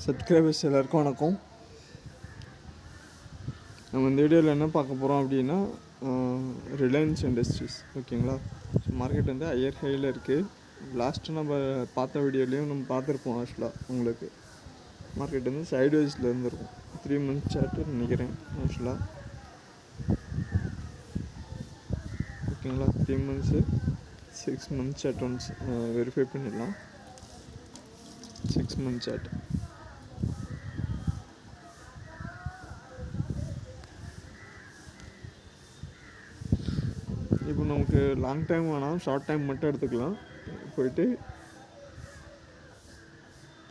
Subscribers எல்லாருக்கும் வணக்கம். நம்ம இந்த வீடியோவில் என்ன பார்க்க போகிறோம் அப்படின்னா ரிலையன்ஸ் இண்டஸ்ட்ரீஸ். ஓகேங்களா. ஸோ மார்க்கெட் வந்து ஹையர் ஹையில் இருக்குது. லாஸ்ட்டு நம்ம பார்த்த வீடியோலையும் நம்ம பார்த்துருப்போம். ஆக்சுவலாக உங்களுக்கு மார்க்கெட் வந்து சைட்வைஸில் இருந்திருக்கும். 3 months சார்ட்டு நினைக்கிறேன் ஆக்சுவலாக. ஓகேங்களா. 3 months 6 months short once verify பண்ணிடலாம். 6 months சார்ட் இப்போ நமக்கு லாங் டைம் வேணாம், ஷார்ட் டைம் மட்டும் எடுத்துக்கலாம். போயிட்டு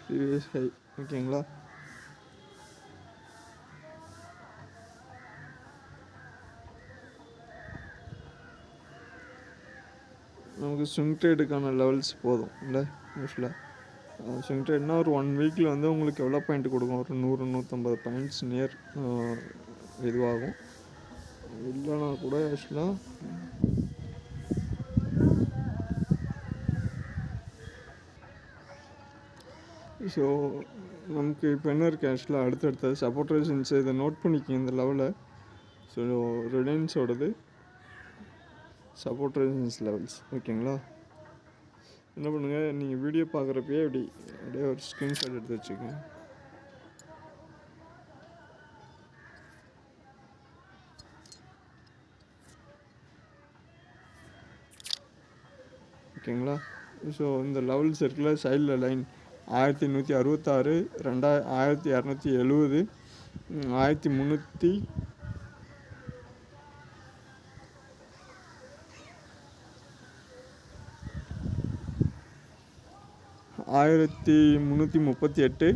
ப்ரீவியஸ் ஹை. ஓகேங்களா. நமக்கு ஸ்விங் ட்ரேடுக்கான லெவல்ஸ் போதும் இல்லை யூஸ்வலாக. ஸ்விங் ட்ரேட்னா ஒரு 1 வீக்கில் வந்து உங்களுக்கு எவ்வளோ பாயிண்ட் கொடுக்கும்? ஒரு 100-150 பாயிண்ட்ஸ் நியர் இதுவாகும். இல்லைனா கூட ஆக்சுவலாக ஸோ நமக்கு இப்போ என்ன இருக்குது ஆக்சுவலாக அடுத்தடுத்த சப்போர்ட் ரெசிஸ்டன்ஸ் இதை நோட் பண்ணிக்கிங்க இந்த லெவலில். ஸோ ரிலையன்ஸோடது சப்போர்ட் ரெசிஸ்டன்ஸ் லெவல்ஸ். ஓகேங்களா. என்ன பண்ணுங்கள், நீங்கள் வீடியோ பார்க்குறப்பயே அப்படியே ஒரு ஸ்க்ரீன்ஷாட் எடுத்து வச்சுக்கோங்க. ஓகேங்களா. ஸோ இந்த லெவல்ஸ் இருக்குல்ல, சைடில் லைன் 1166, 1270, 1300, 1338, 1424,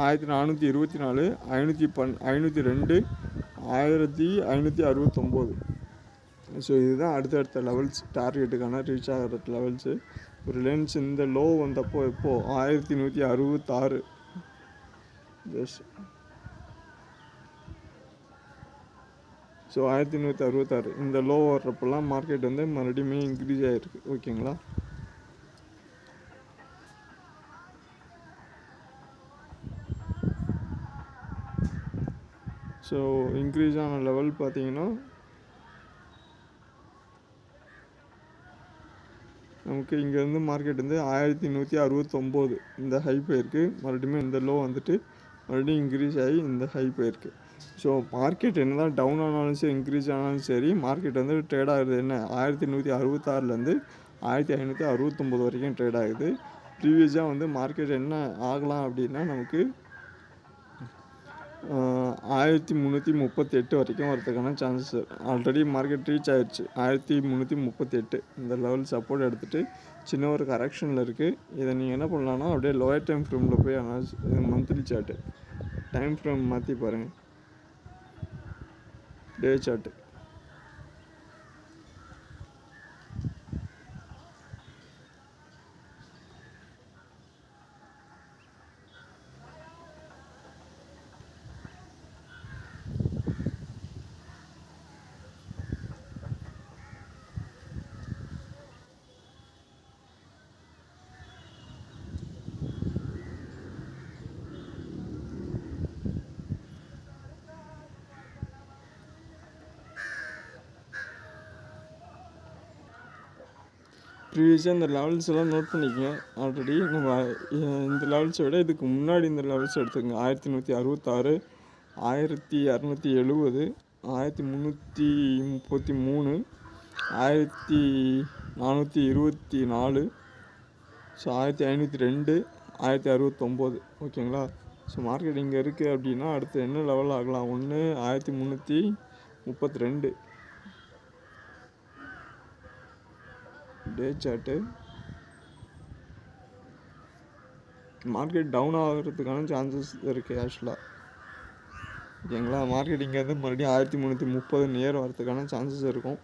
502, 1569. ஸோ இதுதான் அடுத்தடுத்த லெவல்ஸ் டார்கெட்டுக்கான ரீச் ஆகிற லெவல்ஸு. ரிலையன்ஸ் இந்த லோ வந்தப்போ இப்போது 1166 ஜஸ்ட். ஸோ 1166 இந்த லோ வர்றப்பெல்லாம் மார்க்கெட் வந்து மறுபடியும் இன்க்ரீஸ் ஆகிருக்கு. ஓகேங்களா. ஸோ இன்க்ரீஸ் ஆன லெவல் பார்த்தீங்கன்னா நமக்கு இங்கேருந்து மார்க்கெட் வந்து 1169 இந்த ஹை போயிருக்கு. மறுபடியும் இந்த லோ வந்துட்டு மறுபடியும் இன்க்ரீஸ் ஆகி இந்த ஹை போயிருக்கு. ஸோ மார்க்கெட் என்ன தான் டவுன் ஆனாலும் சரி, இன்க்ரீஸ் ஆனாலும் சரி, மார்க்கெட் வந்து ட்ரேட் ஆகுது என்ன 1166 1569 வரைக்கும் ட்ரேட் ஆகுது. ப்ரீவியஸாக வந்து மார்க்கெட் என்ன ஆகலாம் அப்படின்னா நமக்கு 1338 வரைக்கும் வரதுக்கான சான்சஸ் ஆல்ரெடி மார்க்கெட் ரீச் ஆகிடுச்சு. 1338 இந்த லெவல் சப்போர்ட் எடுத்துகிட்டு சின்ன ஒரு கரெக்ஷனில் இருக்குது. இதை நீங்கள் என்ன பண்ணலான்னா அப்படியே லோயர் டைம் ஃப்ரேமில் போய் மந்த்லி சார்ட்டு டைம் ஃப்ரேம் மாற்றி பாருங்கள். டே சார்ட்டு ப்ரீவியஸாக இந்த லெவல்ஸ் எல்லாம் நோட் பண்ணிக்கங்க. ஆல்ரெடி நம்ம இந்த லெவல்ஸை விட இதுக்கு முன்னாடி இந்த லெவல்ஸ் எடுத்துக்கோங்க. 1166, 1270, 1333, 1424, ஸோ 1502, 1069. ஓகேங்களா. ஸோ மார்க்கெட் இங்கே இருக்குது அப்படின்னா அடுத்து என்ன லெவல் ஆகலாம்? 1332 டே சார்ட்டு. மார்க்கெட் டவுன் ஆகிறதுக்கான சான்சஸ் இருக்குது ஆக்சுவலாக. ஓகேங்களா. மார்க்கெட் இங்கேருந்து மறுபடியும் 1330 நியர் வரதுக்கான சான்சஸ் இருக்கும்.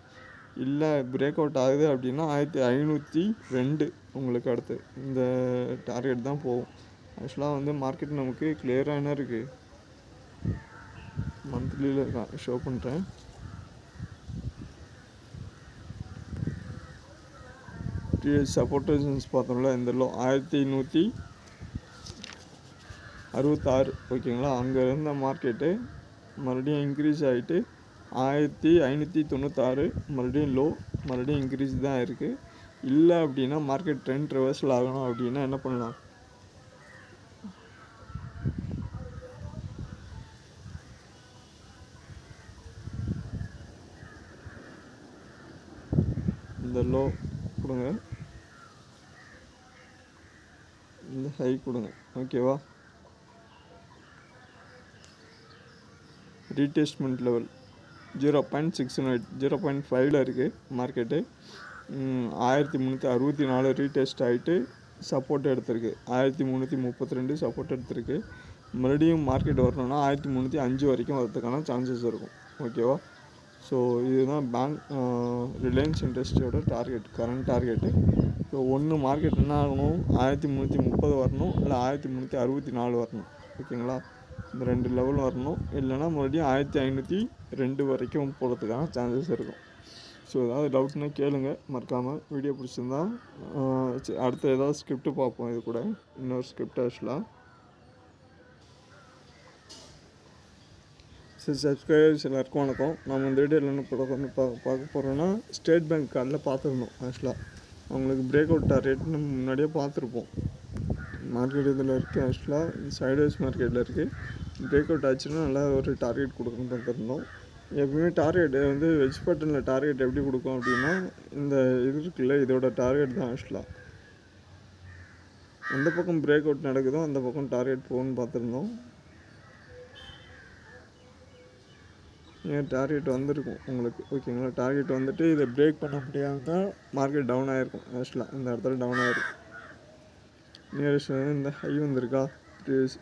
இல்லை பிரேக் அவுட் ஆகுது அப்படின்னா 1502 உங்களுக்கு அடுத்து இந்த டார்கெட் தான் போகும். ஆக்சுவலாக வந்து மார்க்கெட் நமக்கு கிளியராக என்ன இருக்குது மந்த்லியில் ஷோ பண்ணுறேன். சப்போர்ட் ரெசிஸ்டன்ஸ் பார்த்தோம்ல இந்த லோ 1100 66 ஓகேங்களா. அங்கே இருந்த மார்க்கெட்டு மறுபடியும் இன்க்ரீஸ் ஆகிட்டு 1596 மறுபடியும் லோ, மறுபடியும் இன்க்ரீஸ் தான் இருக்குது. இல்லை அப்படின்னா மார்க்கெட் ட்ரெண்ட் ரிவர்சல் ஆகணும் அப்படின்னா என்ன பண்ணலாம், இந்த லோ கொடுங்க, இந்த ஹை கொடுங்க, ஓகேவா. ரீடெஸ்ட்மெண்ட் லெவல் 0.6 0.5 இருக்குது மார்க்கெட்டு. 1364 ரீடெஸ்ட் ஆகிட்டு சப்போர்ட் எடுத்திருக்கு. 1332 சப்போர்ட் எடுத்திருக்கு. மறுபடியும் மார்க்கெட் வரணும்னா 1305 வரைக்கும் வரதுக்கான சான்சஸ் இருக்கும், ஓகேவா. ஸோ இதுதான் ரிலையன்ஸ் இண்டஸ்ட்ரியோட டார்கெட், கரண்ட் டார்கெட்டு. ஸோ ஒன்று மார்க்கெட் என்ன ஆகணும், 1330 வரணும், இல்லை 1364 வரணும், ஓகேங்களா. இந்த 2 லெவல் வரணும். இல்லைனா மறுபடியும் 1502 வரைக்கும் போகிறதுக்கான சான்சஸ் இருக்கும். ஸோ ஏதாவது டவுட்னா கேளுங்க, மறக்காமல். வீடியோ பிடிச்சிருந்தா அடுத்த ஏதாவது ஸ்கிரிப்ட் பார்ப்போம். இது கூட இன்னொரு ஸ்கிரிப்ட் ஆக்சுவலாக. சரி, சப்ஸ்கிரைபர்ஸ் எல்லாருக்கும் வணக்கம். நம்ம இந்த வீடியோவில் என்ன பார்க்க போகிறோன்னா, ஸ்டேட் பேங்க் கார்டில் பார்த்துருந்தோம். ஆக்சுவலாக அவங்களுக்கு பிரேக் அவுட் டார்கெட் நம்ம முன்னாடியே பார்த்துருப்போம். மார்க்கெட் இதில் இருக்குது, ஆக்சுவலாக சைட்வேஸ் மார்க்கெட்டில் இருக்குது. பிரேக் அவுட் ஆச்சுன்னா நல்லா ஒரு டார்கெட் கொடுக்கணும்னு பார்த்துருந்தோம். எப்பவுமே டார்கெட் வந்து வெஜ் பேட்டர்னில் டார்கெட் எப்படி கொடுக்கும் அப்படின்னா, இந்த இது இருக்குல்ல, இதோட டார்கெட் தான் ஆக்சுவலாக. எந்த பக்கம் பிரேக் அவுட் நடக்குதோ அந்த பக்கம் டார்கெட் போகணும்னு பார்த்துருந்தோம். ஏன் டார்கெட் வந்திருக்கும் உங்களுக்கு, ஓகேங்களா. டார்கெட் வந்துட்டு இதை பிரேக் பண்ண முடியாமல் தான் மார்க்கெட் டவுன் ஆகிருக்கும். ஆக்சுவலாக இந்த இடத்துல டவுன் ஆகிருக்கும். நியரஸ்ட் வந்து இந்த ஹை வந்திருக்கா,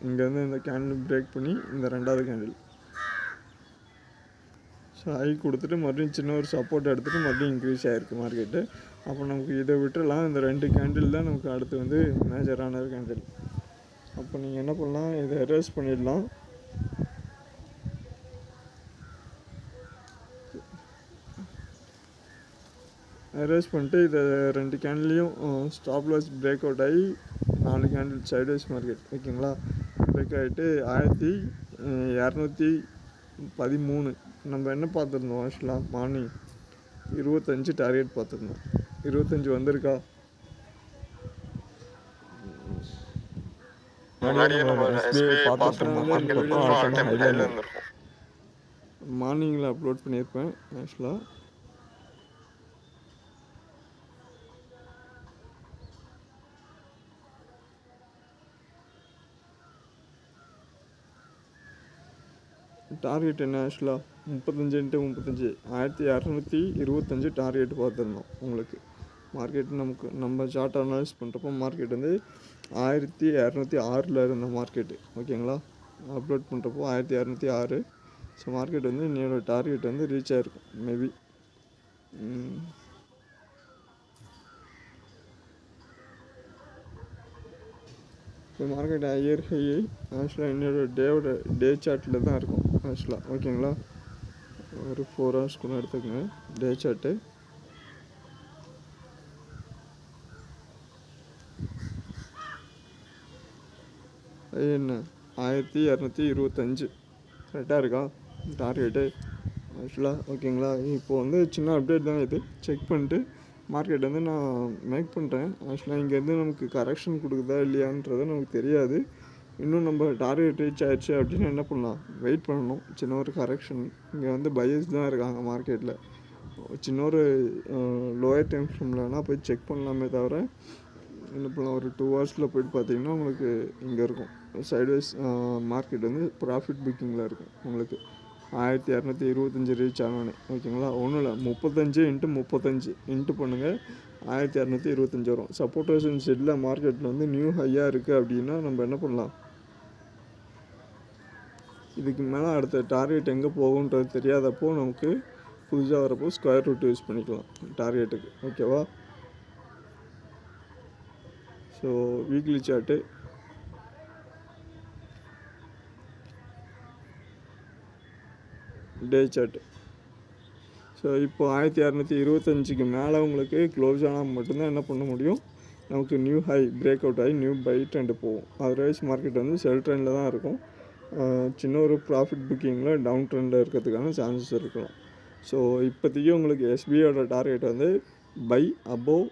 இங்கேருந்து இந்த கேண்டில் பிரேக் பண்ணி இந்த 2வது கேண்டில் ஸோ ஹை கொடுத்துட்டு மறுபடியும் சின்ன ஒரு சப்போர்ட் எடுத்துகிட்டு மறுபடியும் இன்க்ரீஸ் ஆகிருக்கு மார்க்கெட்டு. அப்போ நமக்கு இதை விட்டுடலாம். இந்த 2 கேண்டில் தான் நமக்கு அடுத்து வந்து மேஜரான கேண்டில். அப்போ நீங்கள் என்ன பண்ணலாம், இதை எரேஸ் பண்ணிடலாம். எரேஸ் பண்ணிட்டு இதை 2 கேண்டிலையும் ஸ்டாப் லாஸ் பிரேக் அவுட் ஆகி 4 கேண்டில் சைட்வேஸ் மார்க்கெட், ஓகேங்களா. பிரேக் ஆகிட்டு 1213 நம்ம என்ன பார்த்துருந்தோம், ஆக்சுவலாக மார்னிங் 25 டார்கெட் பார்த்துருந்தோம். 25 வந்திருக்கா, மார்னிங்கில் அப்லோட் பண்ணியிருப்பேன். ஆக்சுவலாக டார்கெட் என்ன, ஆக்சுவலாக 35x35 1225 டார்கெட் பார்த்துருந்தோம். உங்களுக்கு மார்க்கெட் நம்ம சார்ட் அனலைஸ் பண்ணுறப்போ மார்க்கெட் வந்து 1206 இருந்த மார்க்கெட்டு, ஓகேங்களா. அப்லோட் பண்ணுறப்போ 1206. ஸோ மார்க்கெட் வந்து என்னோட டார்கெட் வந்து ரீச் ஆகிருக்கும் maybe. So market higher high ஆக்சுவலாக என்னோட டே சார்ட்டில் தான் இருக்கும் ஆக்சுவலாக, ஓகேங்களா. ஒரு 4 ஹவர்ஸ் கூட எடுத்துக்கங்க டே சார்ட்டு. அது என்ன 1225 கரெக்டாக இருக்கா டார்கெட்டு ஆக்சுவலாக, ஓகேங்களா. இப்போது வந்து சின்ன அப்டேட் தான் இது, செக் பண்ணிட்டு மார்க்கெட் வந்து நான் மேக் பண்ணுறேன். ஆக்சுவலாக இங்கேருந்து நமக்கு கரெக்ஷன் கொடுக்குதா இல்லையான்றது நமக்கு தெரியாது. இன்னும் நம்ம டார்கெட் ரீச் ஆகிடுச்சு அப்படின்னு என்ன பண்ணலாம், வெயிட் பண்ணணும். சின்ன ஒரு கரெக்ஷன், இங்கே வந்து பையர்ஸ் தான் இருக்காங்க மார்க்கெட்டில். சின்ன ஒரு லோயர் டைம் ஃப்ரேம்லனா போய் செக் பண்ணலாமே தவிர என்ன பண்ணலாம், ஒரு 2 ஹவர்ஸில் போய்ட்டு பார்த்தீங்கன்னா உங்களுக்கு இங்கே இருக்கும் சைட்வேஸ் மார்க்கெட் வந்து ப்ராஃபிட் புக்கிங்கில் இருக்கும். உங்களுக்கு 1225 ரீச் ஆனோடனே, ஓகேங்களா. ஒன்றும் இல்லை, 35 இன்ட்டு பண்ணுங்கள், 1225 வரும். சப்போர்ட்டர்ஸ் அண்ட் செட்டில் மார்க்கெட்டில் வந்து நியூ ஹையாக இருக்குது அப்படின்னா நம்ம என்ன பண்ணலாம், இதுக்கு மேலே அடுத்த டார்கெட் எங்கே போகுன்றது தெரியாதப்போ நமக்கு புதுசாக வரப்போ ஸ்கொயர் ரூட் யூஸ் பண்ணிக்கலாம் டார்கெட்டுக்கு, ஓகேவா. ஸோ வீக்லி சார்ட்டு டே சார்ட்டு. ஸோ இப்போ 1225க்கு மேலே உங்களுக்கு க்ளோஸ் ஆனால் மட்டும்தான் என்ன பண்ண முடியும், நமக்கு நியூ ஹை பிரேக் அவுட் ஆகி நியூ பை ட்ரெண்டு போகும். அதர்வைஸ் மார்க்கெட் வந்து செல் ட்ரெண்டில் தான் இருக்கும். சின்ன ஒரு ப்ராஃபிட் புக்கிங்கில் டவுன் ட்ரெண்டில் இருக்கிறதுக்கான சான்சஸ் இருக்கலாம். ஸோ இப்போதைக்கு உங்களுக்கு எஸ்பிஐயோட டார்கெட் வந்து by above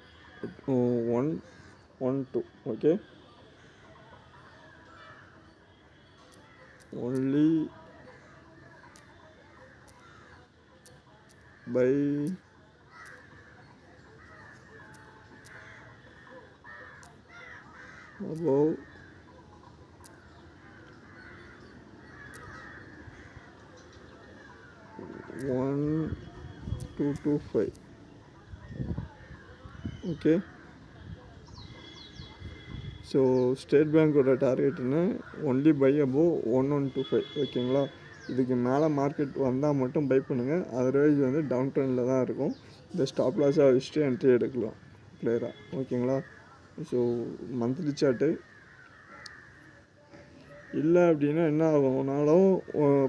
112. Okay, only by above 1225. Okay, so state பேங்க்கோட டார்கெட்னா ஒன்லி பை அபோவ் 1125. ஓகேங்களா, இதுக்கு மேலே மார்க்கெட் வந்தால் மட்டும் பை பண்ணுங்கள். அதர்வைஸ் வந்து டவுன் ட்ரெண்டில் தான் இருக்கும். இந்த ஸ்டாப் லாஸாக வச்சுட்டு என்ட்ரி எடுக்கலாம் கிளியராக. ஓகேங்களா, ஸோ மந்த்லி சார்ட்டு இல்லை அப்படின்னா என்ன ஆகும்னாலும்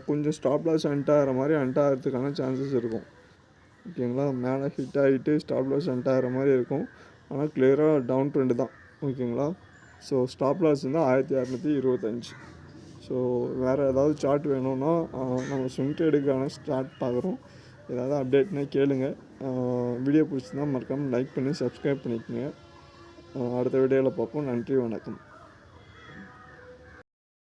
கொஞ்சம் ஸ்டாப் லாஸ் ஆகிற மாதிரி ஆகிறதுக்கான சான்சஸ் இருக்கும். ஓகேங்களா, மேலே ஹிட் ஆகிட்டு ஸ்டாப் லாஸ் ஆகிற மாதிரி இருக்கும். ஆனால் கிளியராக டவுன் ட்ரெண்டு தான். ஓகேங்களா, ஸோ ஸ்டாப் லாஸ் வந்து 1625. ஸோ வேறு ஏதாவது சார்ட் வேணும்னா நம்ம ஸ்விங் ட்ரேடுக்கான சார்ட் பார்க்குறோம். ஏதாவது அப்டேட்னா கேளுங்க. வீடியோ பிடிச்சிருந்தா மறக்காமல் லைக் பண்ணி சப்ஸ்கிரைப் பண்ணிக்கோங்க. அடுத்த வீடியோவில் பார்ப்போம். நன்றி, வணக்கம்.